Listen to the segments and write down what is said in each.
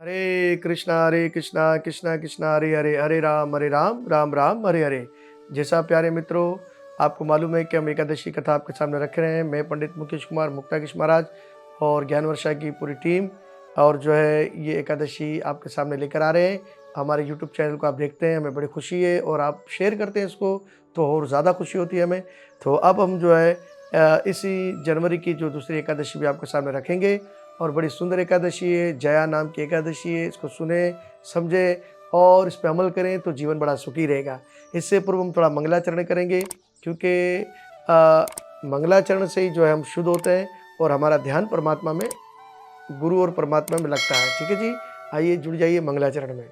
हरे कृष्णा कृष्णा कृष्णा हरे हरे, हरे राम राम राम हरे हरे। जैसा प्यारे मित्रों, आपको मालूम है कि हम एकादशी कथा आपके सामने रख रहे हैं। मैं पंडित मुकेश कुमार मुक्ताकिश महाराज और ज्ञान वर्षा की पूरी टीम, और जो है ये एकादशी आपके सामने लेकर आ रहे हैं। हमारे यूट्यूब चैनल को आप देखते हैं, हमें बड़ी खुशी है, और आप शेयर करते हैं इसको तो और ज़्यादा खुशी होती है हमें। तो अब हम जो है इसी जनवरी की जो दूसरी एकादशी भी आपके सामने रखेंगे, और बड़ी सुंदर एकादशी है, जया नाम की एकादशी है। इसको सुने, समझे और इस पे अमल करें तो जीवन बड़ा सुखी रहेगा। इससे पूर्व हम थोड़ा मंगलाचरण करेंगे, क्योंकि मंगलाचरण से ही जो है हम शुद्ध होते हैं और हमारा ध्यान परमात्मा में, गुरु और परमात्मा में लगता है। ठीक है जी, आइए जुड़ जाइए मंगलाचरण में।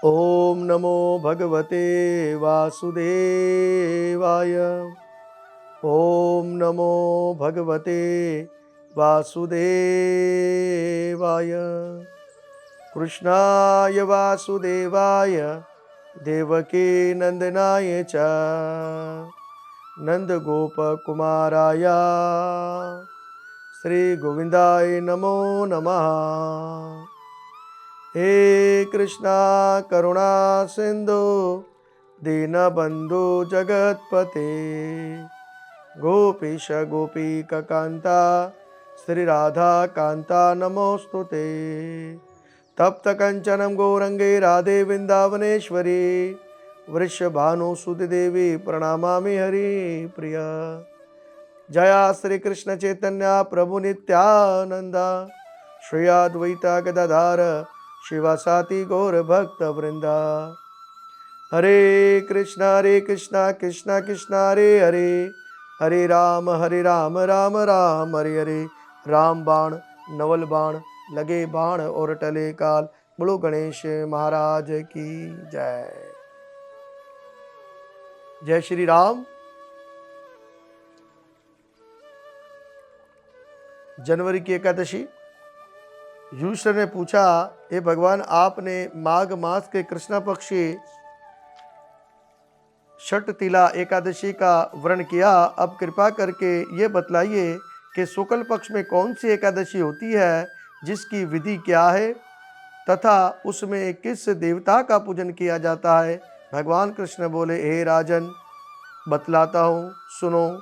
ओम नमो भगवते वासुदेवाय। ओम नमो भगवते वासुदेवाय। कृष्णाय वासुदेवाय देवकी नंदनाय च नंदगोपकुमाराय श्री गोविंदाय नमो नमः। हे कृष्णा करुणा सिंधु दीनबंधु जगतपते गोपीश गोपीका कांता श्री राधा कांता नमोस्तुते। तप्त कंचनम गौरंगे राधे वृंदावनेश्वरी वृषभानुसुति देवी प्रणमामि हरि प्रिया। जया श्री कृष्ण चैतन्य प्रभु नित्यानंदा श्री अद्वैता गदाधर शिवासाति गौर भक्त वृंदा। हरे कृष्णा कृष्णा कृष्णा हरे हरे, हरे राम राम राम हरे हरे। राम बाण नवल बाण लगे बाण और टले काल। बोलो गणेश महाराज की जय। जय श्री राम। जनवरी की एकादशी। युधिष्ठिर ने पूछा, हे भगवान, आपने माघ मास के कृष्ण पक्षी छठ तिला एकादशी का व्रण किया। अब कृपा करके ये बतलाइए कि शुक्ल पक्ष में कौन सी एकादशी होती है, जिसकी विधि क्या है तथा उसमें किस देवता का पूजन किया जाता है। भगवान कृष्ण बोले, हे राजन, बतलाता हूँ, सुनो।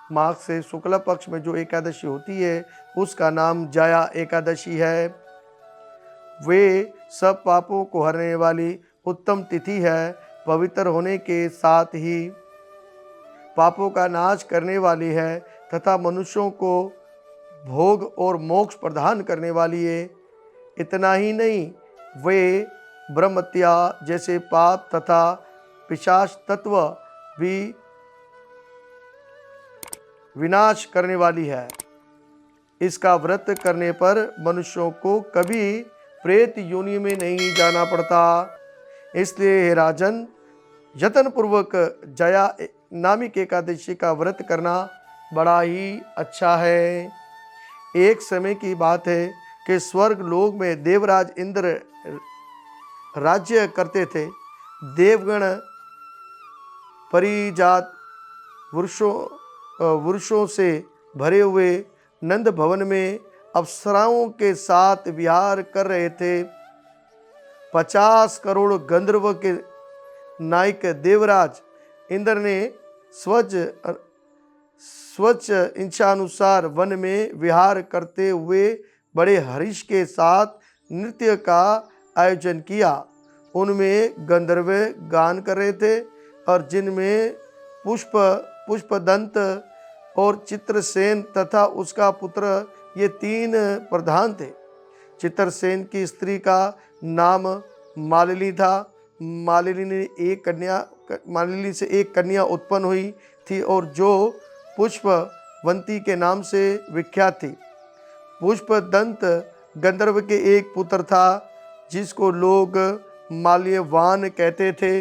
माघ से शुक्ल पक्ष में जो एकादशी होती है उसका नाम जया एकादशी है। वे सब पापों को हरने वाली उत्तम तिथि है। पवित्र होने के साथ ही पापों का नाश करने वाली है तथा मनुष्यों को भोग और मोक्ष प्रदान करने वाली है। इतना ही नहीं, वे ब्रह्मत्या जैसे पाप तथा पिशाच तत्व भी विनाश करने वाली है। इसका व्रत करने पर मनुष्यों को कभी प्रेत योनि में नहीं जाना पड़ता। इसलिए हे राजन, यत्न पूर्वक जया नामिक एकादशी का व्रत करना बड़ा ही अच्छा है। एक समय की बात है कि स्वर्ग लोक में देवराज इंद्र राज्य करते थे। देवगण परिजात वृक्षों से भरे हुए नंद भवन में अप्सराओं के साथ विहार कर रहे थे। 50 करोड़ गंधर्व के नायक देवराज इंद्र ने स्वच्छ इच्छानुसार वन में विहार करते हुए बड़े हर्ष के साथ नृत्य का आयोजन किया। उनमें गंधर्व गान कर रहे थे, और जिनमें पुष्पदंत और चित्रसेन तथा उसका पुत्र, ये 3 प्रधान थे। चित्रसेन की स्त्री का नाम मालिनी था। मालिनी से एक कन्या उत्पन्न हुई थी, और जो पुष्पवंती के नाम से विख्यात थी। पुष्पदंत गंधर्व के एक पुत्र था, जिसको लोग माल्यवान कहते थे।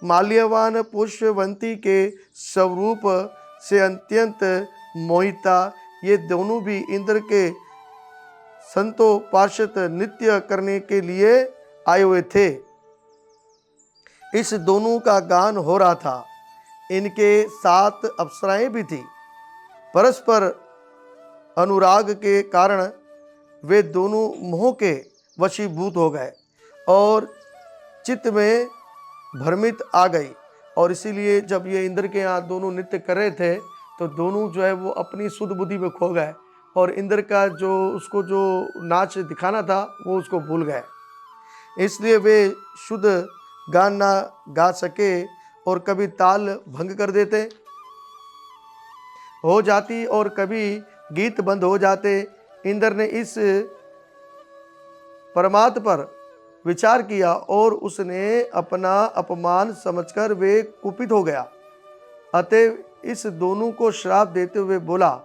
माल्यवान पुष्पवंती के स्वरूप से अत्यंत मोहित था। ये दोनों भी इंद्र के संतों पार्षद नृत्य करने के लिए आए हुए थे। इस दोनों का गान हो रहा था। इनके 7 अप्सराएं भी थी। परस्पर अनुराग के कारण वे दोनों मोह के वशीभूत हो गए और चित्त में भ्रमित आ गई। और इसीलिए जब ये इंद्र के यहाँ दोनों नृत्य कर रहे थे तो दोनों जो है वो अपनी शुद्ध बुद्धि में खो गए और इंद्र का उसको जो नाच दिखाना था वो उसको भूल गए। इसलिए वे शुद्ध गान ना गा सके और कभी ताल भंग कर देते हो जाती और कभी गीत बंद हो जाते। इंद्र ने इस परमात्मा पर विचार किया और उसने अपना अपमान समझकर वे कुपित हो गया। अतः इस दोनों को श्राप देते हुए बोला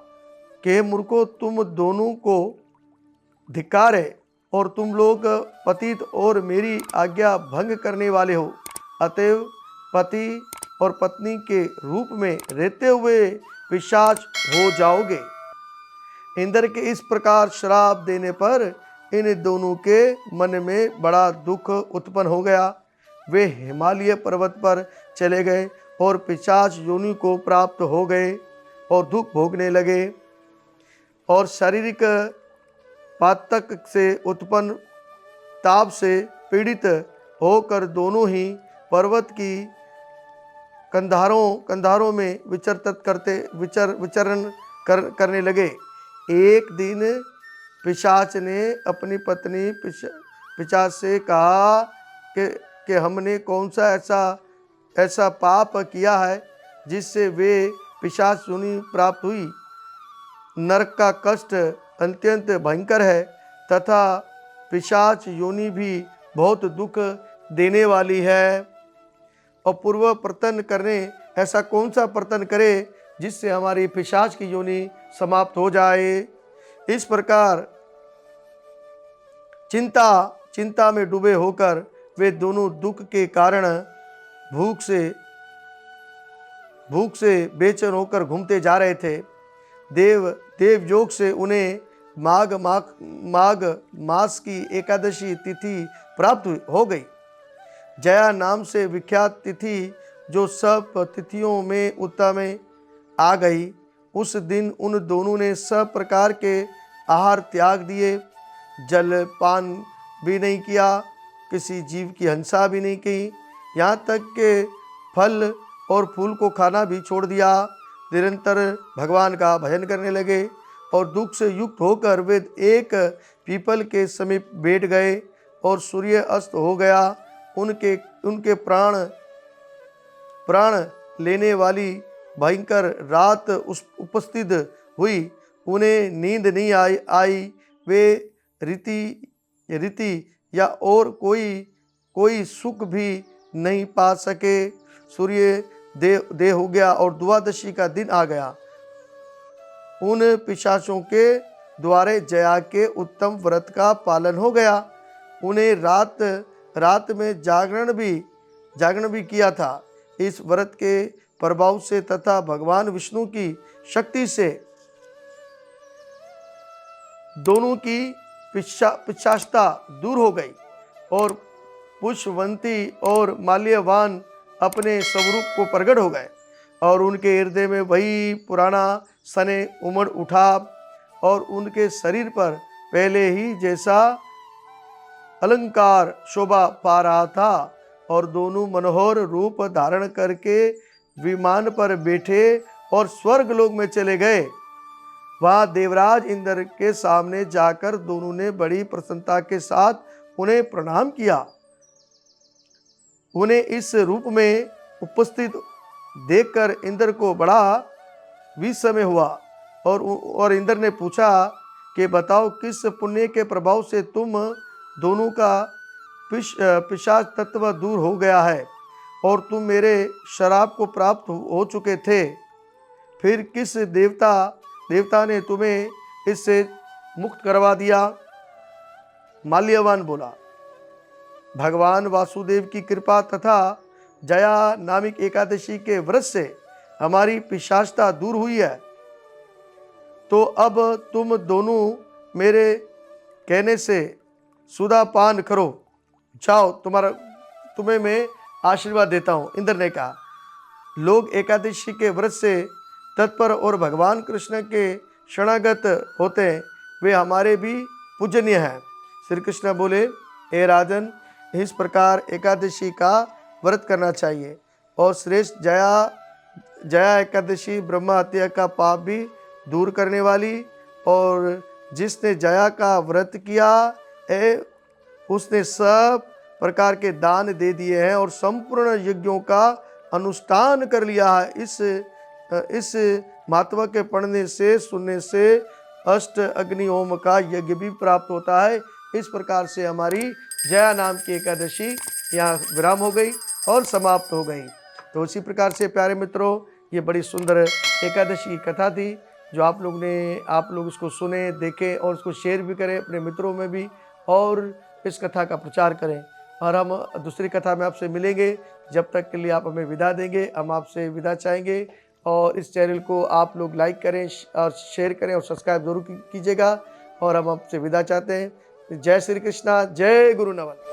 कि हे मूर्खों, तुम दोनों को धिक्कार है और तुम लोग पतित और मेरी आज्ञा भंग करने वाले हो। अतएव पति और पत्नी के रूप में रहते हुए पिशाच हो जाओगे। इंद्र के इस प्रकार श्राप देने पर इन दोनों के मन में बड़ा दुख उत्पन्न हो गया। वे हिमालय पर्वत पर चले गए और पिशाच योनि को प्राप्त हो गए और दुख भोगने लगे और शारीरिक पातक से उत्पन्न ताप से पीड़ित होकर दोनों ही पर्वत की कंधारों में विचरण करने लगे। एक दिन पिशाच ने अपनी पत्नी पिशाच से कहा कि हमने कौन सा ऐसा पाप किया है जिससे वे पिशाच योनि प्राप्त हुई। नरक का कष्ट अत्यंत भयंकर है तथा पिशाच योनि भी बहुत दुख देने वाली है। और पूर्व प्रतन करने ऐसा कौन सा प्रतन करे जिससे हमारी पिशाच की योनि समाप्त हो जाए। इस प्रकार चिंता में डूबे होकर वे दोनों दुख के कारण भूख से बेचैन होकर घूमते जा रहे थे। देवयोग से उन्हें माघ मास की एकादशी तिथि प्राप्त हो गई। जया नाम से विख्यात तिथि जो सब तिथियों में उत्तम आ गई। उस दिन उन दोनों ने सब प्रकार के आहार त्याग दिए, जल पान भी नहीं किया, किसी जीव की हिंसा भी नहीं की, यहाँ तक कि फल और फूल को खाना भी छोड़ दिया। निरंतर भगवान का भजन करने लगे और दुख से युक्त होकर वे एक पीपल के समीप बैठ गए और सूर्य अस्त हो गया। उनके प्राण लेने वाली भयंकर रात उपस्थित हुई। उन्हें नींद नहीं आई। वे रीति या और कोई सुख भी नहीं पा सके। सूर्य देह हो गया और द्वादशी का दिन आ गया। उन पिशाचों के द्वारे जया के उत्तम व्रत का पालन हो गया। उन्हें रात में जागरण भी किया था। इस व्रत के प्रभाव से तथा भगवान विष्णु की शक्ति से दोनों की पिशाचता दूर हो गई और पुष्पवंती और माल्यवान अपने स्वरूप को प्रकट हो गए और उनके हृदय में वही पुराना सने उमड़ उठा और उनके शरीर पर पहले ही जैसा अलंकार शोभा पा रहा था और दोनों मनोहर रूप धारण करके विमान पर बैठे और स्वर्गलोक में चले गए। वहाँ देवराज इंद्र के सामने जाकर दोनों ने बड़ी प्रसन्नता के साथ उन्हें प्रणाम किया। उन्हें इस रूप में उपस्थित देखकर इंद्र को बड़ा विस्मय हुआ और इंद्र ने पूछा कि बताओ किस पुण्य के प्रभाव से तुम दोनों का पिशाच तत्व दूर हो गया है और तुम मेरे शराब को प्राप्त हो चुके थे। फिर किस देवता ने तुम्हें इससे मुक्त करवा दिया। माल्यवान बोला, भगवान वासुदेव की कृपा तथा जया नामिक एकादशी के व्रत से हमारी पिशाचता दूर हुई है। तो अब तुम दोनों मेरे कहने से सुधा पान करो, जाओ, तुम्हें मैं आशीर्वाद देता हूँ। इंद्र ने कहा, लोग एकादशी के व्रत से तत्पर और भगवान कृष्ण के शरणागत होते हैं, वे हमारे भी पूजनीय है। श्री कृष्ण बोले, हे राजन, इस प्रकार एकादशी का व्रत करना चाहिए। और श्रेष्ठ जया एकादशी ब्रह्म हत्या का पाप भी दूर करने वाली, और जिसने जया का व्रत किया है उसने सब प्रकार के दान दे दिए हैं और संपूर्ण यज्ञों का अनुष्ठान कर लिया है। इस महात्मा के पढ़ने से, सुनने से अष्ट अग्नि होम का यज्ञ भी प्राप्त होता है। इस प्रकार से हमारी जया नाम की एकादशी यहाँ विराम हो गई और समाप्त हो गई। तो इसी प्रकार से प्यारे मित्रों, ये बड़ी सुंदर एकादशी की कथा थी जो आप लोग इसको सुने, देखें और इसको शेयर भी करें अपने मित्रों में भी, और इस कथा का प्रचार करें। और हम दूसरी कथा में आपसे मिलेंगे। जब तक के लिए आप हमें विदा देंगे, हम आपसे विदा चाहेंगे। और इस चैनल को आप लोग लाइक करें और शेयर करें और सब्सक्राइब जरूर कीजिएगा। और हम आपसे विदा चाहते हैं। जय श्री कृष्णा, जय गुरु नमन।